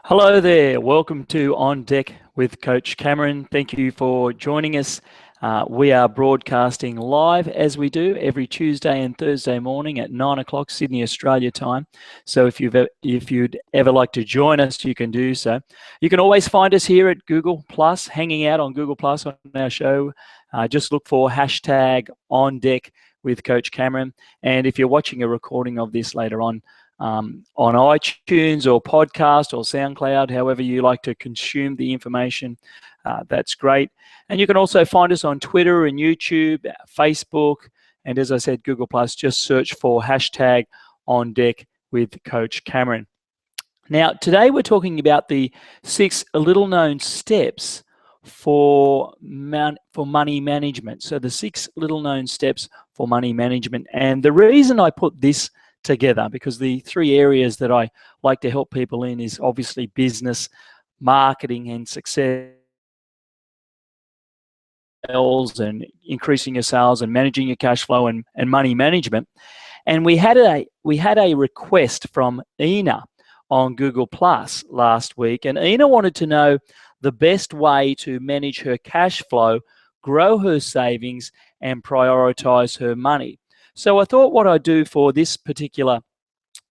Hello there. Welcome to On Deck with Coach Cameron. Thank you for joining us. We are broadcasting live as we do every Tuesday and Thursday morning at 9 o'clock Sydney, Australia time. So if you'd ever like to join us, you can do so. You can always find us here at Google Plus, hanging out on Google Plus on our show. Just look for hashtag On Deck with Coach Cameron. And if you're watching a recording of this later on iTunes or podcast or SoundCloud, however you like to consume the information, that's great. And you can also find us on Twitter and YouTube, Facebook, and as I said, Google Plus. Just search for hashtag On Deck with Coach Cameron. Now, today we're talking about the 6 little-known steps for money management. So the 6 little-known steps for money management. And the reason I put this together, because the 3 areas that I like to help people in is obviously business, marketing, and success, and increasing your sales and managing your cash flow and money management. And we had a request from Ina on Google Plus last week, and Ina wanted to know the best way to manage her cash flow, grow her savings, and prioritize her money. So I thought what I'd do for this particular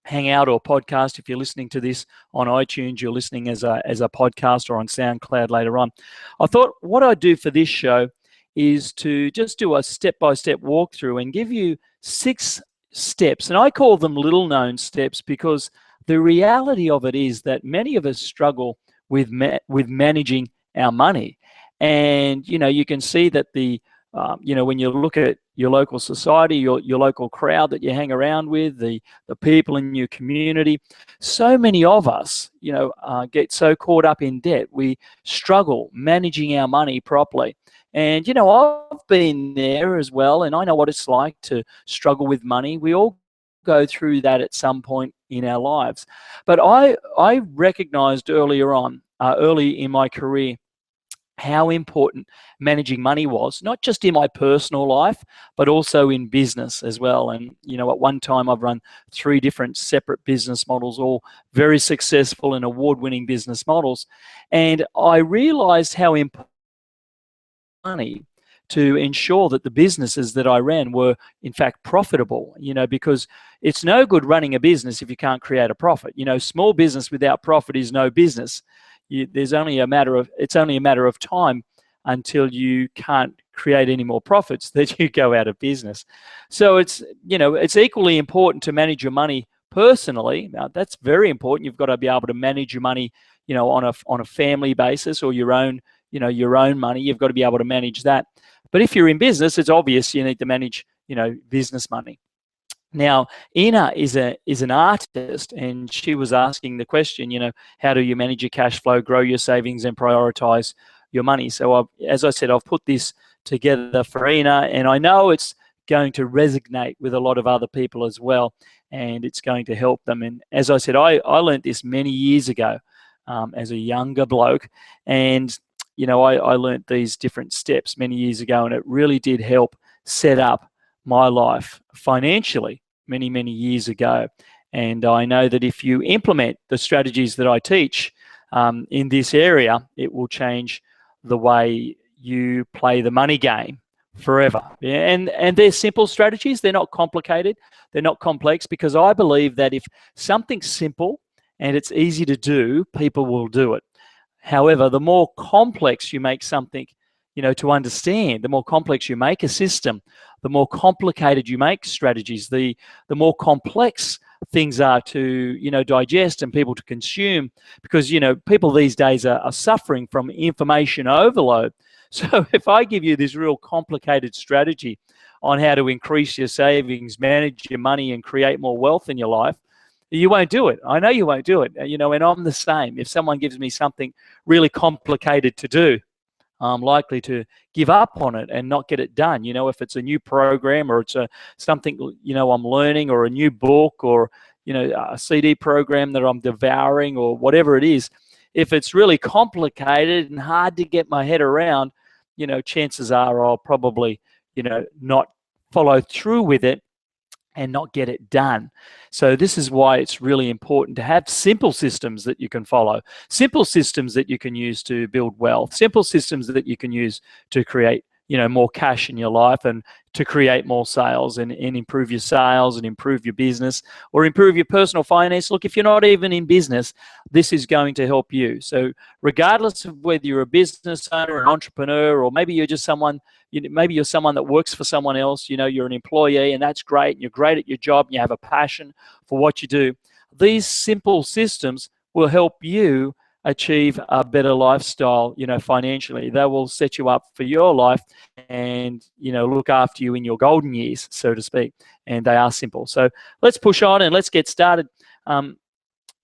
hangout or podcast, if you're listening to this on iTunes, you're listening as a podcast, or on SoundCloud later on, I thought what I'd do for this show is to just do a step-by-step walkthrough and give you 6 steps. And I call them little-known steps because the reality of it is that many of us struggle with managing our money. And, you can see that when you look at your local society, your local crowd that you hang around with, the people in your community, so many of us, get so caught up in debt. We struggle managing our money properly. And, I've been there as well, and I know what it's like to struggle with money. We all go through that at some point in our lives. But I recognized early in my career, how important managing money was, not just in my personal life, but also in business as well. And, at one time I've run 3 different separate business models, all very successful and award-winning business models. And I realized how important money to ensure that the businesses that I ran were in fact profitable, because it's no good running a business if you can't create a profit. Small business without profit is no business. It's only a matter of time until you can't create any more profits that you go out of business. So it's equally important to manage your money personally. Now, that's very important. You've got to be able to manage your money, on a family basis, or your own money. You've got to be able to manage that. But if you're in business, it's obvious you need to manage, business money. Now, Ina is an artist, and she was asking the question, how do you manage your cash flow, grow your savings, and prioritize your money? So, as I said, I've put this together for Ina, and I know it's going to resonate with a lot of other people as well, and it's going to help them. And as I said, I learned this many years ago as a younger bloke, and I learned these different steps many years ago, and it really did help set up my life financially many, many years ago. And I know that if you implement the strategies that I teach in this area, it will change the way you play the money game forever. And they're simple strategies. They're not complicated. They're not complex, because I believe that if something's simple and it's easy to do, people will do it. However, the more complex you make something, to understand, the more complex you make a system, the more complicated you make strategies, the more complex things are to, digest and people to consume, because, people these days are suffering from information overload. So if I give you this real complicated strategy on how to increase your savings, manage your money, and create more wealth in your life, you won't do it. I know you won't do it. And I'm the same. If someone gives me something really complicated to do, I'm likely to give up on it and not get it done. If it's a new program, or it's something, I'm learning, or a new book, or, a CD program that I'm devouring, or whatever it is, if it's really complicated and hard to get my head around, chances are I'll probably, not follow through with it. and not get it done. So this is why it's really important to have simple systems that you can follow, simple systems that you can use to build wealth, simple systems that you can use to create, more cash in your life and to create more sales and improve your sales and improve your business or improve your personal finance. Look, if you're not even in business, this is going to help you. So regardless of whether you're a business owner, an entrepreneur, or maybe you're just someone, maybe you're someone that works for someone else, you're an employee, and that's great, and you're great at your job and you have a passion for what you do. These simple systems will help you achieve a better lifestyle, financially. They will set you up for your life and, look after you in your golden years, so to speak. And they are simple. So let's push on and let's get started.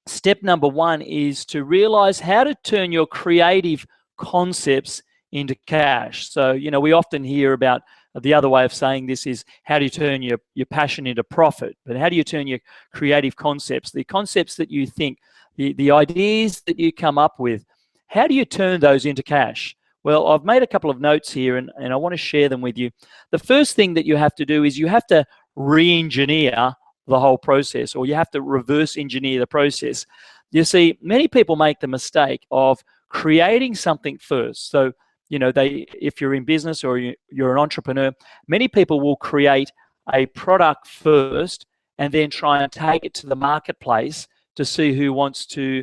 Step number 1 is to realize how to turn your creative concepts into cash. So, we often hear about the other way of saying this is how do you turn your passion into profit? But how do you turn your creative concepts, the concepts that you think, the ideas that you come up with, how do you turn those into cash? Well, I've made a couple of notes here and I want to share them with you. The first thing that you have to do is you have to re-engineer the whole process, or you have to reverse engineer the process. You see, many people make the mistake of creating something first. So, if you're in business or you're an entrepreneur, many people will create a product first and then try and take it to the marketplace to see who wants to,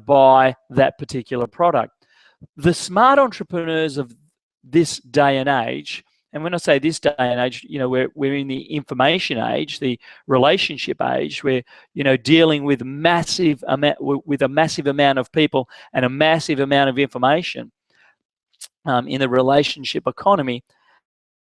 buy that particular product. The smart entrepreneurs of this day and age, and when I say this day and age, we're in the information age, the relationship age, where dealing with a massive amount of people and a massive amount of information in the relationship economy.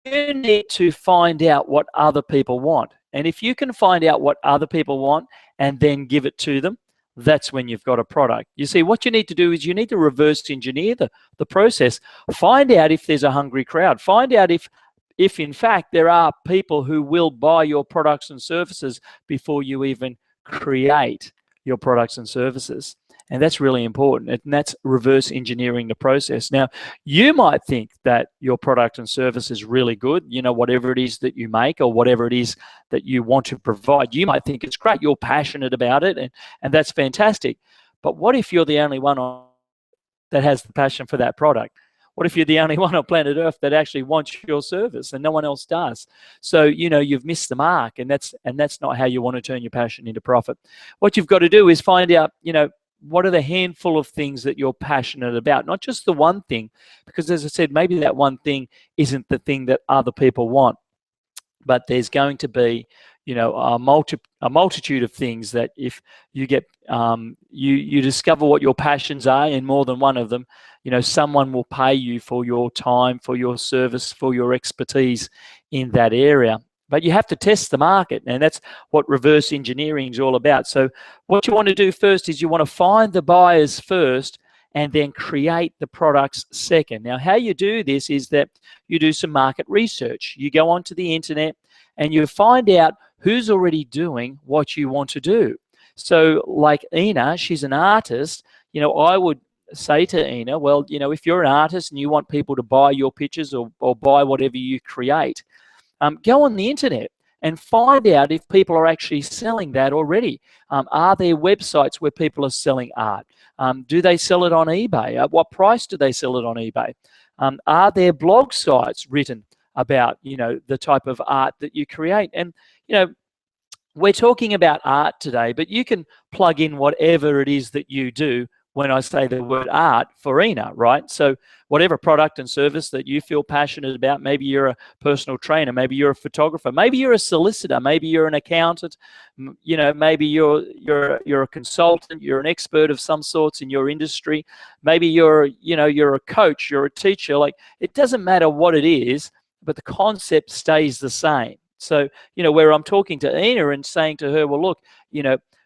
You need to find out what other people want, and if you can find out what other people want and then give it to them, that's when you've got a product. You see, what you need to do is you need to reverse engineer the process. Find out if there's a hungry crowd. Find out if in fact there are people who will buy your products and services before you even create your products and services. And that's really important. And that's reverse engineering the process. Now, you might think that your product and service is really good, whatever it is that you make or whatever it is that you want to provide. You might think it's great. You're passionate about it, and that's fantastic. But what if you're the only one that has the passion for that product? What if you're the only one on planet Earth that actually wants your service and no one else does? So, you've missed the mark, and that's not how you want to turn your passion into profit. What you've got to do is find out, what are the handful of things that you're passionate about? Not just the one thing, because as I said, maybe that one thing isn't the thing that other people want, but there's going to be, a multitude of things that if you get, you discover what your passions are in more than one of them, someone will pay you for your time, for your service, for your expertise in that area. But you have to test the market, and that's what reverse engineering is all about. So what you want to do first is you want to find the buyers first and then create the products second. Now, how you do this is that you do some market research. You go onto the internet and you find out who's already doing what you want to do. So like Ina, she's an artist. I would say to Ina, well, if you're an artist and you want people to buy your pictures or buy whatever you create, go on the internet and find out if people are actually selling that already. Are there websites where people are selling art? Do they sell it on eBay? At what price do they sell it on eBay? Are there blog sites written about, the type of art that you create? And, we're talking about art today, but you can plug in whatever it is that you do when I say the word art for Ina, right? So whatever product and service that you feel passionate about, maybe you're a personal trainer, maybe you're a photographer, maybe you're a solicitor, maybe you're an accountant, maybe you're a consultant, you're an expert of some sorts in your industry, maybe you're a coach, you're a teacher. Like, it doesn't matter what it is, but the concept stays the same. So, where I'm talking to Ina and saying to her, well, look,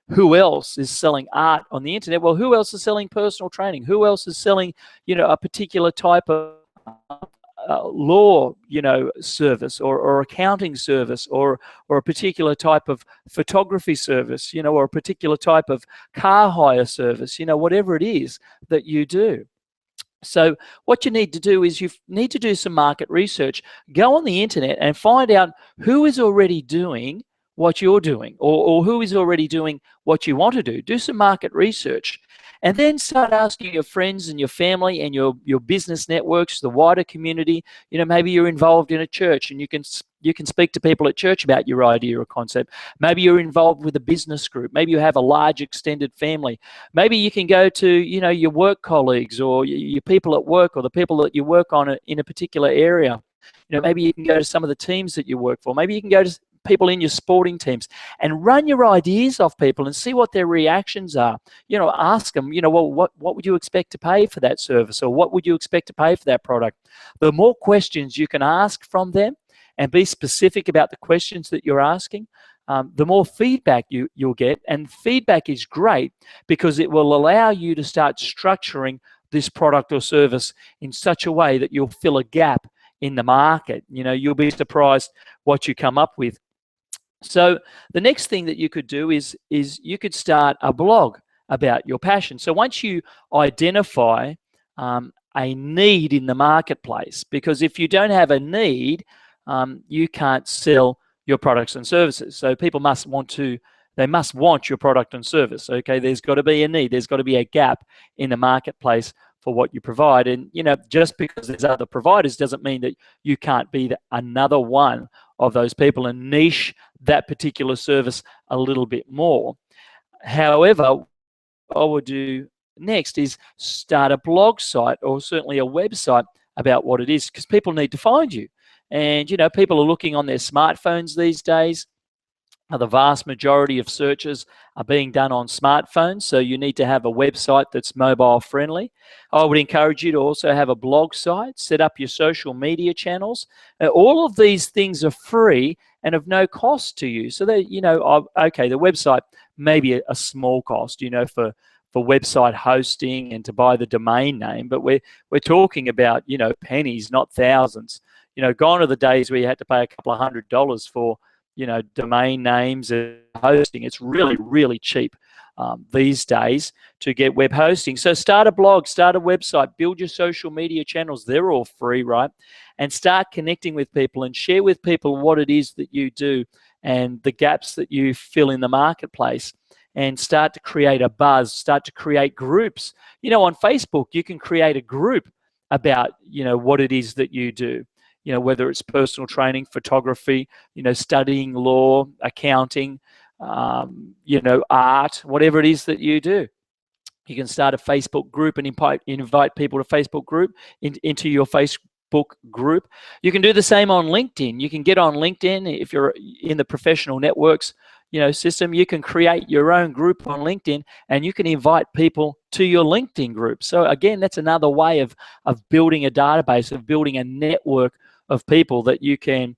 who else is selling art on the internet? Well, who else is selling personal training? Who else is selling, a particular type of law, service or accounting service or a particular type of photography service, or a particular type of car hire service, whatever it is that you do. So what you need to do is you need to do some market research. Go on the internet and find out who is already doing what you're doing, or who is already doing what you want to do. Do some market research, and then start asking your friends and your family and your business networks, the wider community. Maybe you're involved in a church and you can speak to people at church about your idea or concept. Maybe you're involved with a business group. Maybe you have a large extended family. Maybe you can go to your work colleagues or your people at work, or the people that you work on in a particular area. Maybe you can go to some of the teams that you work for. Maybe you can go to people in your sporting teams and run your ideas off people and see what their reactions are. Ask them, well, what would you expect to pay for that service, or what would you expect to pay for that product? The more questions you can ask from them and be specific about the questions that you're asking, the more feedback you'll get. And feedback is great because it will allow you to start structuring this product or service in such a way that you'll fill a gap in the market. You'll be surprised what you come up with. So the next thing that you could do is you could start a blog about your passion. So once you identify a need in the marketplace, because if you don't have a need, you can't sell your products and services. So people must want your product and service. Okay, there's got to be a need. There's got to be a gap in the marketplace for what you provide. And just because there's other providers doesn't mean that you can't be another one of those people and niche that particular service a little bit more. However, what I would do next is start a blog site, or certainly a website, about what it is, because people need to find you. And people are looking on their smartphones these days. The vast majority of searches are being done on smartphones, so you need to have a website that's mobile friendly. I would encourage you to also have a blog site, set up your social media channels. All of these things are free and of no cost to you. So that, okay, the website may be a small cost, for website hosting and to buy the domain name, but we're talking about, pennies, not thousands. Gone are the days where you had to pay a couple of $100s for domain names and hosting. It's really, really cheap these days to get web hosting. So start a blog, start a website, build your social media channels. They're all free, right? And start connecting with people and share with people what it is that you do and the gaps that you fill in the marketplace, and start to create a buzz, start to create groups. On Facebook, you can create a group about, what it is that you do. Whether it's personal training, photography, studying law, accounting, art, whatever it is that you do. You can start a Facebook group and invite people to Facebook group into your Facebook group. You can do the same on LinkedIn. You can get on LinkedIn if you're in the professional networks system. You can create your own group on LinkedIn and you can invite people to your LinkedIn group. So again, that's another way of building a database, of building a network of people that you can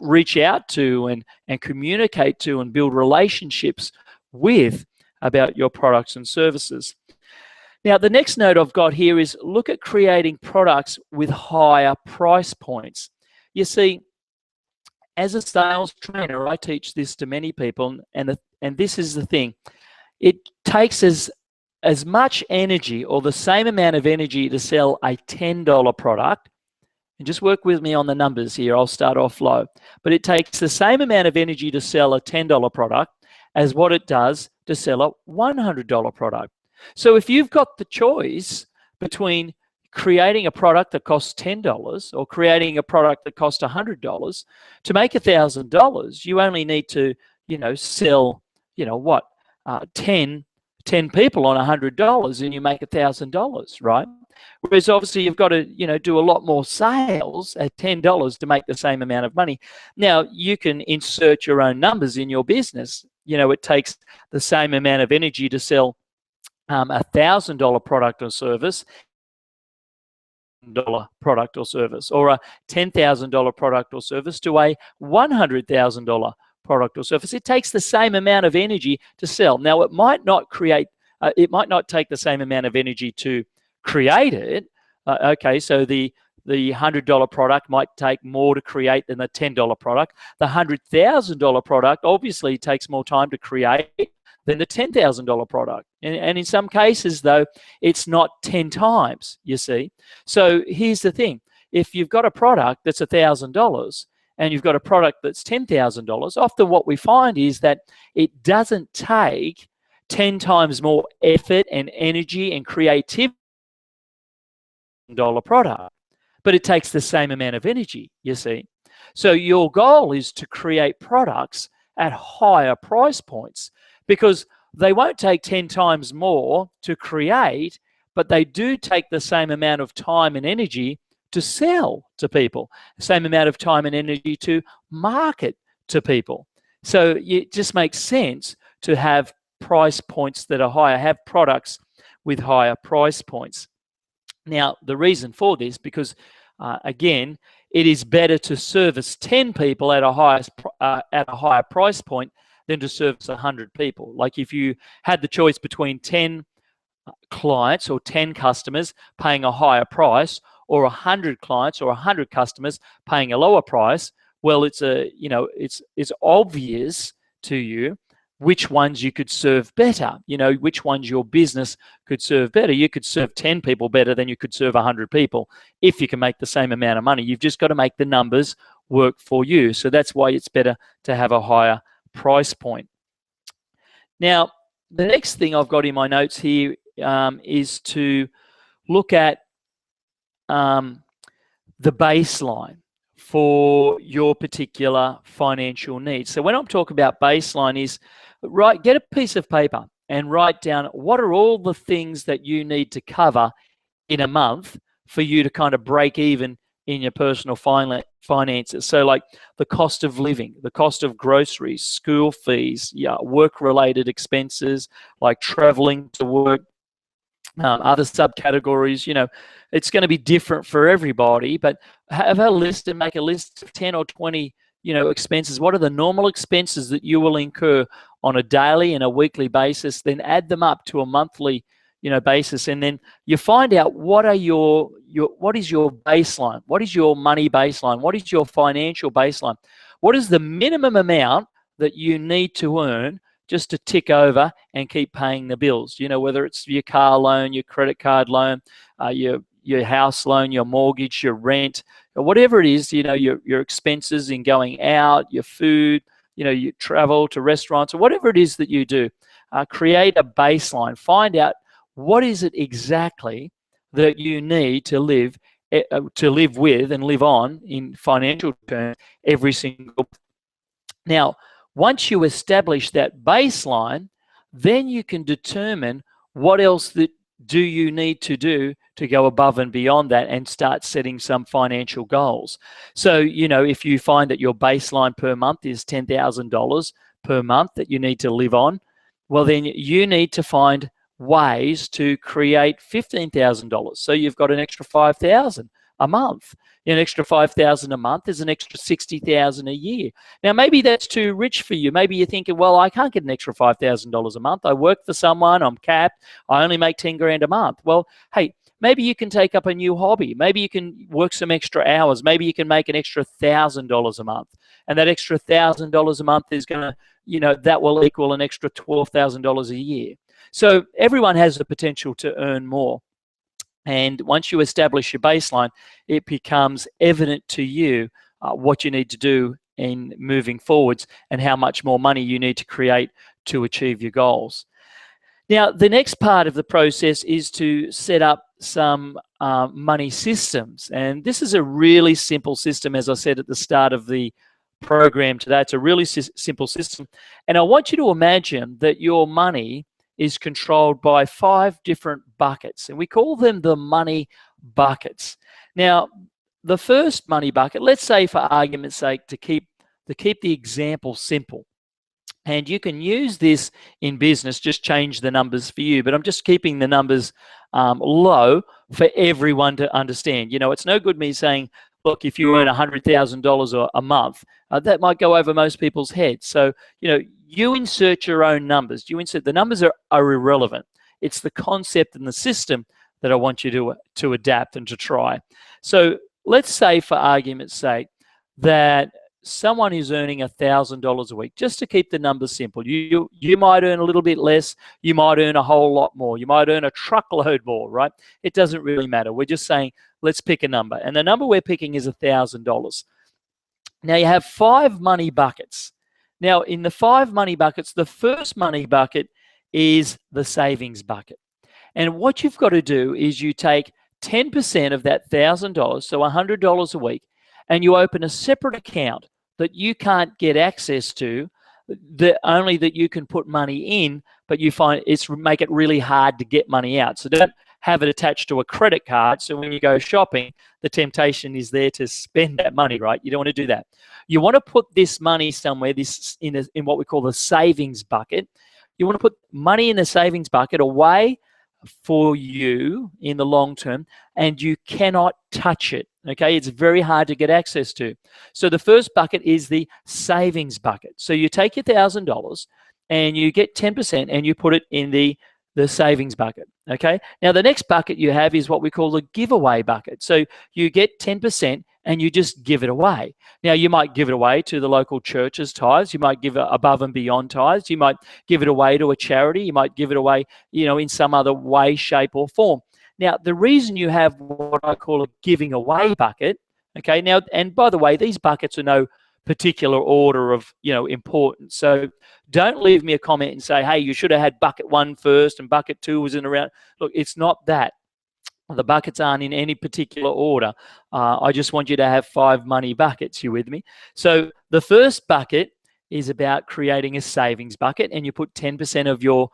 reach out to and communicate to and build relationships with about your products and services. Now, the next note I've got here is look at creating products with higher price points. You see, as a sales trainer, I teach this to many people, and this is the thing. It takes as much energy, or the same amount of energy, to sell a $10 product. And just work with me on the numbers here. I'll start off low. But it takes the same amount of energy to sell a $10 product as what it does to sell a $100 product. So if you've got the choice between creating a product that costs $10 or creating a product that costs $100, to make $1,000, you only need to, sell, 10 people on $100, and you make $1,000, right? Whereas obviously you've got to, do a lot more sales at $10 to make the same amount of money. Now, you can insert your own numbers in your business. It takes the same amount of energy to sell a $1,000 product or service, product or service, or a $10,000 product or service to a $100,000 product or service. It takes the same amount of energy to sell. Now, it might not take the same amount of energy to create it. Okay, so the $100 product might take more to create than the $10 product. The $100,000 product obviously takes more time to create than the $10,000 product. And in some cases, though, it's not 10 times, you see. So here's the thing. If you've got a product that's $1,000 and you've got a product that's $10,000, often what we find is that it doesn't take 10 times more effort and energy and creativity dollar product, but it takes the same amount of energy, you see. So your goal is to create products at higher price points, because they won't take 10 times more to create, but they do take the same amount of time and energy to sell to people, same amount of time and energy to market to people. So it just makes sense to have price points that are higher, have products with higher price points. Now, the reason for this, because again, it is better to service 10 people at a higher price point than to service 100 people. Like if you had the choice between 10 clients or 10 customers paying a higher price, or 100 clients or 100 customers paying a lower price, well, it's obvious to you which ones you could serve better, which ones your business could serve better. You could serve 10 people better than you could serve 100 people if you can make the same amount of money. You've just got to make the numbers work for you. So that's why it's better to have a higher price point. Now, the next thing I've got in my notes here is to look at the baseline for your particular financial needs. So when I'm talking about baseline is, get a piece of paper and write down what are all the things that you need to cover in a month for you to kind of break even in your personal finances. So like the cost of living, the cost of groceries, school fees, work-related expenses like traveling to work, other subcategories. It's going to be different for everybody, but have a list and make a list of 10 or 20 expenses. What are the normal expenses that you will incur on a daily and a weekly basis? Then add them up to a monthly basis, and then you find out what is your baseline, what is your money baseline, what is your financial baseline, what is the minimum amount that you need to earn just to tick over and keep paying the bills. Whether it's your car loan, your credit card loan, your house loan, your mortgage, your rent, or whatever it is, your expenses in going out, your food, you travel to restaurants, or whatever it is that you do. Create a baseline. Find out what is it exactly that you need to live with and live on in financial terms every single month. Now, once you establish that baseline, then you can determine what else do you need to do to go above and beyond that and start setting some financial goals. So, if you find that your baseline per month is $10,000 per month that you need to live on, well, then you need to find ways to create $15,000. So you've got an extra $5,000 a month. An extra $5,000 a month is an extra $60,000 a year. Now, maybe that's too rich for you. Maybe you're thinking, well, I can't get an extra $5,000 a month. I work for someone, I'm capped, I only make 10 grand a month. Well, hey, maybe you can take up a new hobby. Maybe you can work some extra hours. Maybe you can make an extra $1,000 a month. And that extra $1,000 a month is going to, that will equal an extra $12,000 a year. So everyone has the potential to earn more. And once you establish your baseline, it becomes evident to you what you need to do in moving forwards and how much more money you need to create to achieve your goals. Now, the next part of the process is to set up some money systems. And this is a really simple system, as I said at the start of the program today. It's a really simple system. And I want you to imagine that your money is controlled by 5 different buckets, and we call them the money buckets. Now, the first money bucket, let's say for argument's sake, to keep the example simple, and you can use this in business, just change the numbers for you, but I'm just keeping the numbers low for everyone to understand. It's no good me saying, look, if you earn $100,000 a month, that might go over most people's heads. So, you insert your own numbers. The numbers are irrelevant. It's the concept and the system that I want you to adapt and to try. So let's say, for argument's sake, that someone is earning $1,000 a week, just to keep the numbers simple. You might earn a little bit less. You might earn a whole lot more. You might earn a truckload more, right? It doesn't really matter. We're just saying, let's pick a number. And the number we're picking is $1,000. Now you have 5 money buckets. Now in the 5 money buckets, the first money bucket is the savings bucket. And what you've got to do is you take 10% of that $1,000, so $100 a week, and you open a separate account that you can't get access to, only that you can put money in, but you find make it really hard to get money out. So don't have it attached to a credit card. So when you go shopping, the temptation is there to spend that money, right? You don't want to do that. You want to put this money somewhere, in what we call the savings bucket. You want to put money in the savings bucket away for you in the long term, and you cannot touch it. Okay, it's very hard to get access to. So the first bucket is the savings bucket. So you take your $1,000 and you get 10% and you put it in the savings bucket. Okay, now the next bucket you have is what we call the giveaway bucket. So you get 10% and you just give it away. Now you might give it away to the local church's tithes. You might give it above and beyond tithes. You might give it away to a charity. You might give it away, in some other way, shape, or form. Now, the reason you have what I call a giving away bucket, okay, now, and by the way, these buckets are no particular order of, importance. So don't leave me a comment and say, hey, you should have had bucket 1 first and bucket 2 was in around. Look, it's not that. The buckets aren't in any particular order. I just want you to have 5 money buckets. You with me? So the first bucket is about creating a savings bucket, and you put 10% of your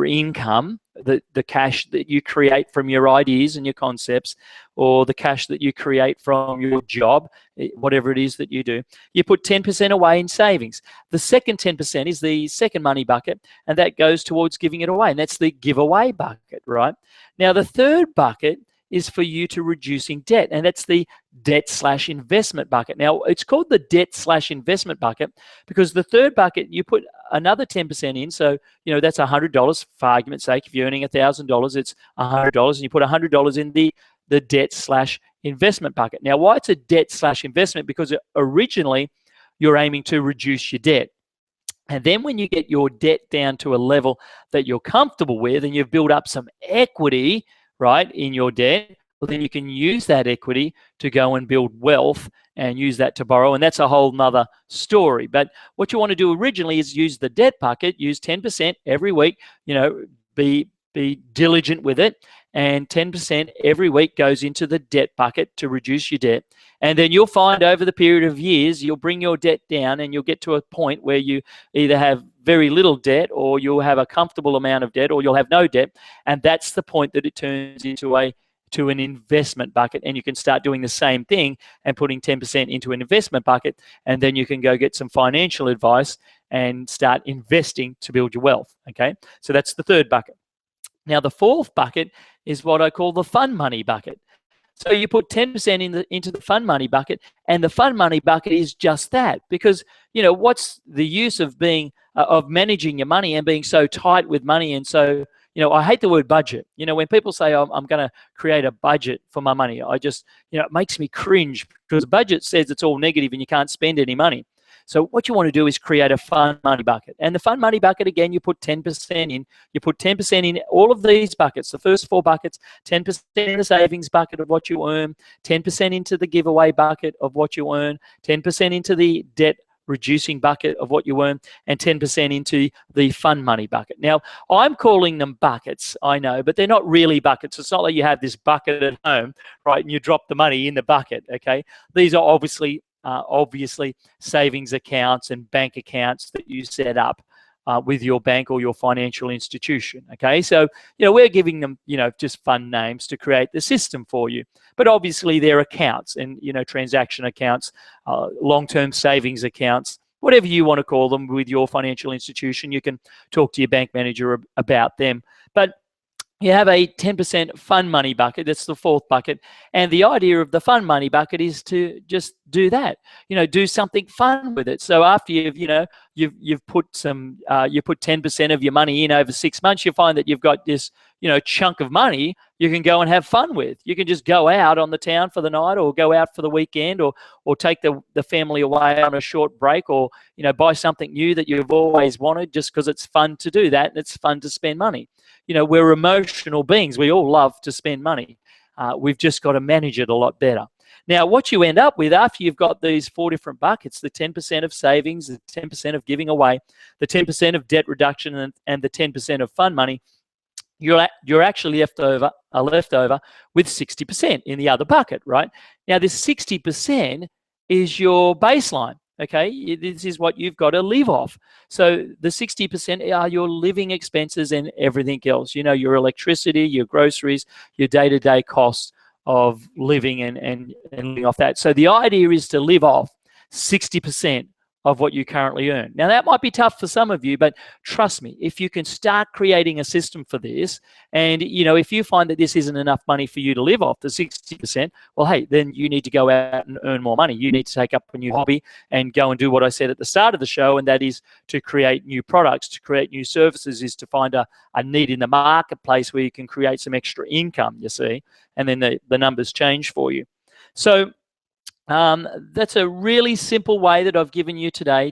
income, the cash that you create from your ideas and your concepts, or the cash that you create from your job, whatever it is that you do, you put 10% away in savings. The second 10% is the second money bucket, and that goes towards giving it away, and that's the giveaway bucket, right? Now, the third bucket is for you to reducing debt, and that's the debt/investment bucket. Now, it's called the debt/investment bucket because the third bucket, you put another 10% in. So, that's $100 for argument's sake. If you're earning $1,000, it's $100, and you put $100 in the debt/investment bucket. Now, why it's a debt/investment? Because originally you're aiming to reduce your debt. And then when you get your debt down to a level that you're comfortable with and you've built up some equity, right, in your debt, well, then you can use that equity to go and build wealth and use that to borrow. And that's a whole nother story. But what you want to do originally is use the debt bucket, use 10% every week, be diligent with it. And 10% every week goes into the debt bucket to reduce your debt. And then you'll find over the period of years, you'll bring your debt down and you'll get to a point where you either have very little debt, or you'll have a comfortable amount of debt, or you'll have no debt. And that's the point that it turns into an investment bucket. And you can start doing the same thing and putting 10% into an investment bucket. And then you can go get some financial advice and start investing to build your wealth. Okay, so that's the third bucket. Now, the fourth bucket is what I call the fun money bucket. So you put 10% into the fun money bucket, and the fun money bucket is just that. Because, what's the use of managing your money and being so tight with money? And so, I hate the word budget. When people say, I'm going to create a budget for my money, I just, it makes me cringe, because the budget says it's all negative and you can't spend any money. So what you want to do is create a fun money bucket. And the fun money bucket, again, you put 10% in. You put 10% in all of these buckets, the first 4 buckets, 10% in the savings bucket of what you earn, 10% into the giveaway bucket of what you earn, 10% into the debt reducing bucket of what you earn, and 10% into the fun money bucket. Now, I'm calling them buckets, I know, but they're not really buckets. It's not like you have this bucket at home, right, and you drop the money in the bucket, okay? These are obviously savings accounts and bank accounts that you set up with your bank or your financial institution. Okay, so we're giving them just fun names to create the system for you, but obviously they're accounts, and transaction accounts, long-term savings accounts, whatever you want to call them with your financial institution. You can talk to your bank manager about them, but you have a 10% fun money bucket. That's the fourth bucket. And the idea of the fun money bucket is to just do that, do something fun with it. So after you've put 10% of your money in over 6 months, you find that you've got this, chunk of money you can go and have fun with. You can just go out on the town for the night, or go out for the weekend, or take the family away on a short break, or, buy something new that you've always wanted, just because it's fun to do that and it's fun to spend money. We're emotional beings. We all love to spend money. We've just got to manage it a lot better. Now, what you end up with after you've got these 4 different buckets, the 10% of savings, the 10% of giving away, the 10% of debt reduction, and the 10% of fund money, you're actually left over with 60% in the other bucket, right? Now, this 60% is your baseline. Okay, this is what you've got to live off. So the 60% are your living expenses and everything else. You know, your electricity, your groceries, your day-to-day costs of living and living off that. So the idea is to live off 60% of what you currently earn. Now, that might be tough for some of you, but trust me, if you can start creating a system for this, and if you find that this isn't enough money for you to live off the 60%, well, hey, then you need to go out and earn more money. You need to take up a new hobby and go and do what I said at the start of the show, and that is to create new products, to create new services, is to find a need in the marketplace where you can create some extra income, you see, and then the numbers change for you. So that's a really simple way that I've given you today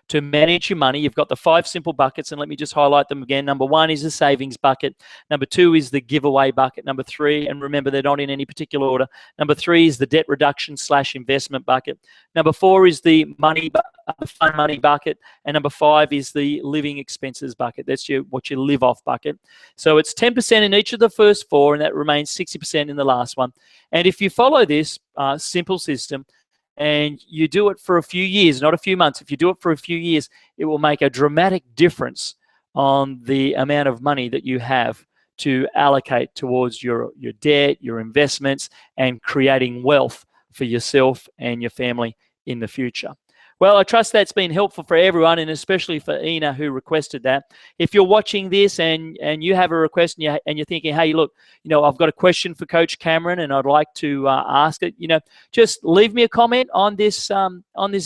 to manage your money. You've got the 5 simple buckets, and let me just highlight them again. Number 1 is the savings bucket. Number 2 is the giveaway bucket. Number 3, and remember, they're not in any particular order. Number 3 is the debt reduction / investment bucket. Number 4 is the fund money bucket, and number 5 is the living expenses bucket. That's what you live off bucket. So it's 10% in each of the first 4, and that remains 60% in the last one. And if you follow this simple system, and you do it for a few years, not a few months, if you do it for a few years, it will make a dramatic difference on the amount of money that you have to allocate towards your debt, your investments, and creating wealth for yourself and your family in the future. Well, I trust that's been helpful for everyone, and especially for Ina, who requested that. If you're watching this and you have a request and you're thinking, hey, look, I've got a question for Coach Cameron and I'd like to ask it, just leave me a comment on this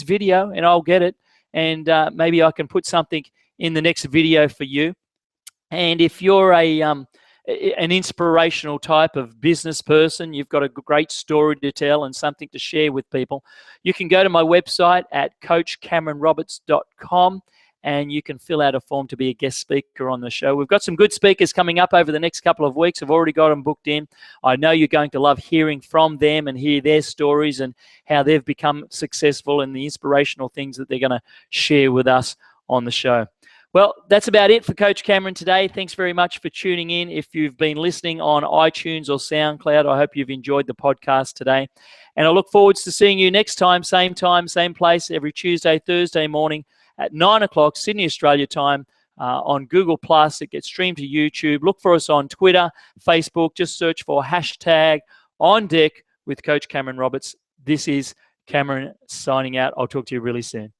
video and I'll get it, and maybe I can put something in the next video for you. And if you're an inspirational type of business person, you've got a great story to tell and something to share with people, you can go to my website at coachcameronroberts.com, and you can fill out a form to be a guest speaker on the show. We've got some good speakers coming up over the next couple of weeks. I've already got them booked in. I know you're going to love hearing from them and hear their stories and how they've become successful and the inspirational things that they're going to share with us on the show. Well, that's about it for Coach Cameron today. Thanks very much for tuning in. If you've been listening on iTunes or SoundCloud, I hope you've enjoyed the podcast today. And I look forward to seeing you next time, same place, every Tuesday, Thursday morning at 9 o'clock Sydney, Australia time on Google+. It gets streamed to YouTube. Look for us on Twitter, Facebook. Just search for #OnDeck with Coach Cameron Roberts. This is Cameron signing out. I'll talk to you really soon.